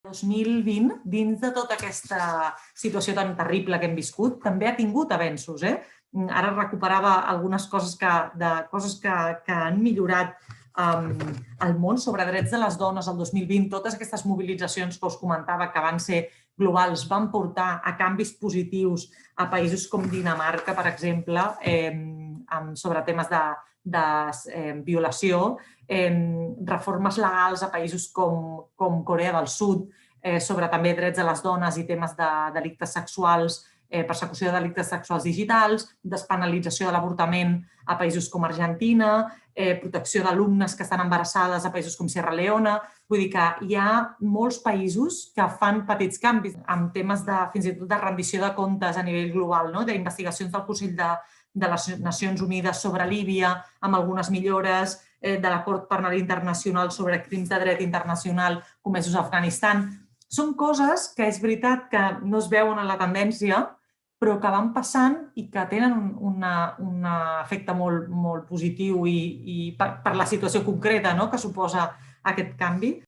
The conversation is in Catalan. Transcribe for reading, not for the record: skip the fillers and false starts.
2020, dins de tota aquesta situació tan terrible que hem viscut, també ha tingut avenços. Ara recuperava algunes coses que han millorat el món sobre drets de les dones el 2020. Totes aquestes mobilitzacions que us comentava, que van ser globals, van portar a canvis positius a països com Dinamarca, per exemple, sobre temes de violació, reformes legals a països com Corea del Sud sobre també drets de les dones i temes de delictes sexuals, persecució de delictes sexuals digitals, despenalització de l'avortament a països com Argentina, protecció d'alumnes que estan embarassades a països com Sierra Leone. Vull dir que hi ha molts països que fan petits canvis en temes fins i tot de rendició de comptes a nivell global, d'investigacions del Consell de les Nacions Unides sobre Líbia, amb algunes millores, de l'Acord Penal Internacional sobre crims de dret internacional comesos a Afganistan. Són coses que és veritat que no es veuen en la tendència, però que van passant i que tenen un efecte molt positiu i per la situació concreta que suposa aquest canvi.